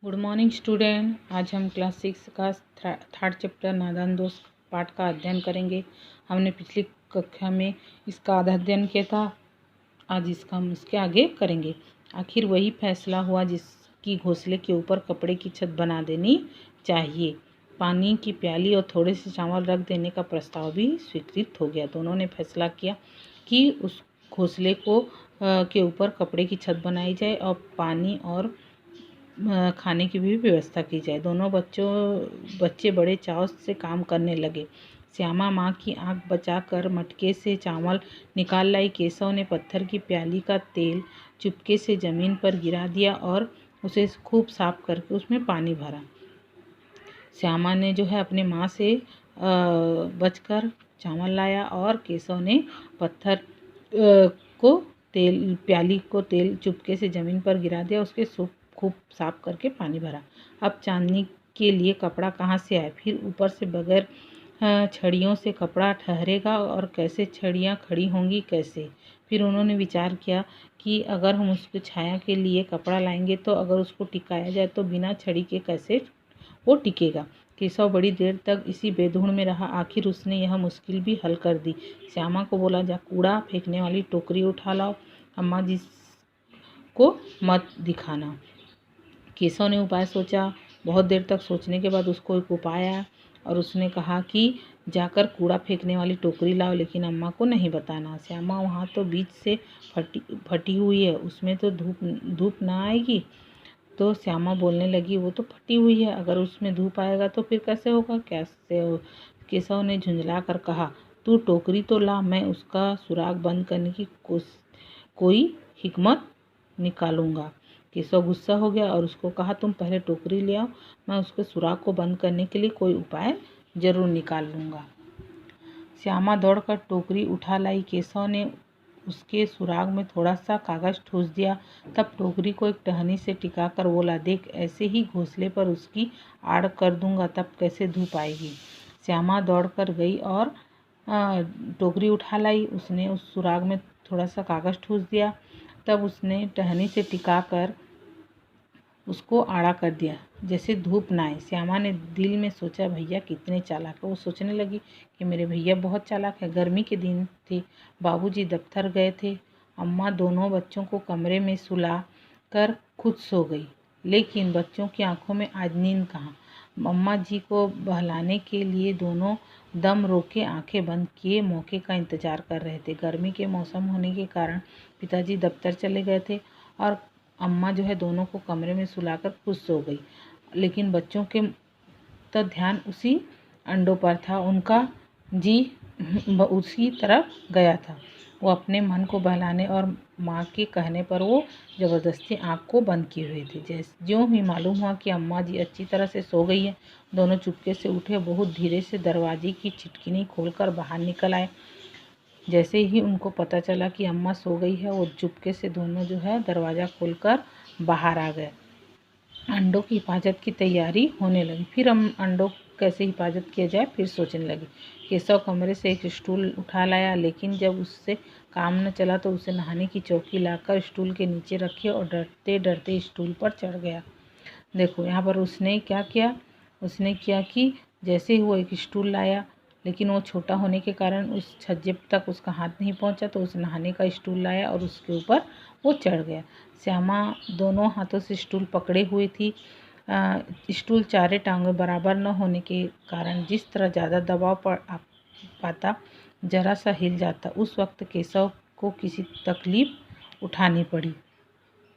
Good morning student. आज हम class 6 का थर्ड चैप्टर नादान दोस्त पाठ का अध्ययन करेंगे। हमने पिछली कक्षा में इसका आधा अध्ययन किया था। आज इसका हम इसके आगे करेंगे। आखिर वही फैसला हुआ जिसकी घोंसले के ऊपर कपड़े की छत बना देनी चाहिए। पानी की प्याली और थोड़े से चावल रख देने का प्रस्ताव भी स्वीकृत हो गया। दोनों ने फैसला किया कि उस घोंसले को के ऊपर कपड़े की छत बनाई जाए और पानी और खाने की भी व्यवस्था की जाए। दोनों बच्चे बड़े चाव से काम करने लगे। श्यामा माँ की आंख बचाकर मटके से चावल निकाल लाई। केशव ने पत्थर की प्याली का तेल चुपके से जमीन पर गिरा दिया और उसे खूब साफ करके उसमें पानी भरा। श्यामा ने जो है अपने माँ से बचकर चावल लाया और केशव ने पत्थर को प्याली को तेल चुपके से ज़मीन पर गिरा दिया, उसके खूब साफ करके पानी भरा। अब चांदनी के लिए कपड़ा कहाँ से आए? फिर ऊपर से बगैर छड़ियों से कपड़ा ठहरेगा और कैसे छड़ियाँ खड़ी होंगी कैसे? फिर उन्होंने विचार किया कि अगर हम उसकी छाया के लिए कपड़ा लाएंगे तो अगर उसको टिकाया जाए तो बिना छड़ी के कैसे वो टिकेगा। केशव बड़ी देर तक इसी बेधुन में रहा। आखिर उसने यह मुश्किल भी हल कर दी। श्यामा को बोला, जा कूड़ा फेंकने वाली टोकरी उठा लाओ, अम्मा जी को मत दिखाना। केशव ने उपाय सोचा। बहुत देर तक सोचने के बाद उसको एक उपाय आया और उसने कहा कि जाकर कूड़ा फेंकने वाली टोकरी लाओ, लेकिन अम्मा को नहीं बताना। श्यामा वहाँ तो बीच से फटी हुई है, उसमें तो धूप ना आएगी। तो श्यामा बोलने लगी, वो तो फटी हुई है, अगर उसमें धूप आएगा तो फिर कैसे होगा? केशव ने झुंझला कर कहा, तू टोकरी तो ला, मैं उसका सुराग बंद करने की कोई हिकमत निकालूंगा। केशव गुस्सा हो गया और उसको कहा, तुम पहले टोकरी ले आओ, मैं उसके सुराग को बंद करने के लिए कोई उपाय जरूर निकाल लूँगा। श्यामा दौड़कर टोकरी उठा लाई। केशव ने उसके सुराग में थोड़ा सा कागज ठूस दिया। तब टोकरी को एक टहनी से टिकाकर बोला, देख, ऐसे ही घोंसले पर उसकी आड़ कर दूंगा, तब कैसे धूप आएगी। श्यामा दौड़कर गई और टोकरी उठा लाई। उसने उस सुराग में थोड़ा सा कागज ठूस दिया। तब उसने टहनी से टिकाकर उसको आड़ा कर दिया, जैसे धूप ना आए। श्यामा ने दिल में सोचा, भैया कितने चालाक है। वो सोचने लगी कि मेरे भैया बहुत चालाक है। गर्मी के दिन थे, बाबूजी दफ्तर गए थे, अम्मा दोनों बच्चों को कमरे में सुला कर खुद सो गई, लेकिन बच्चों की आंखों में आज नींद कहाँ। अम्मा जी को बहलाने के लिए दोनों दम रोके आंखें बंद किए मौके का इंतजार कर रहे थे। गर्मी के मौसम होने के कारण पिताजी दफ्तर चले गए थे और अम्मा जो है दोनों को कमरे में सुलाकर खुद सो गई, लेकिन बच्चों के तो ध्यान उसी अंडों पर था। उनका जी उसी तरफ गया था। वो अपने मन को बहलाने और माँ के कहने पर वो ज़बरदस्ती आँख को बंद किए हुए थे। ज्यों ही मालूम हुआ कि अम्मा जी अच्छी तरह से सो गई है, दोनों चुपके से उठे, बहुत धीरे से दरवाजे की खिड़की खोलकर बाहर निकल आए। जैसे ही उनको पता चला कि अम्मा सो गई है, वो चुपके से दोनों जो है दरवाज़ा खोलकर बाहर आ गए। अंडों की हिफाजत की तैयारी होने लगी। फिर अंडों कैसे हिफाजत किया जाए फिर सोचने लगी। केशव कमरे से एक स्टूल उठा लाया, लेकिन जब उससे काम न चला तो उसे नहाने की चौकी लाकर स्टूल के नीचे रखी और डरते डरते स्टूल पर चढ़ गया। देखो यहाँ पर उसने क्या किया, उसने किया कि जैसे ही वो एक स्टूल लाया, लेकिन वो छोटा होने के कारण उस छज्जे तक उसका हाथ नहीं पहुंचा, तो उस नहाने का स्टूल लाया और उसके ऊपर वो चढ़ गया। श्यामा दोनों हाथों से स्टूल पकड़े हुई थी। स्टूल चारे टांगों बराबर न होने के कारण जिस तरह ज़्यादा दबाव पाता जरा सा हिल जाता। उस वक्त केशव को किसी तकलीफ उठानी पड़ी।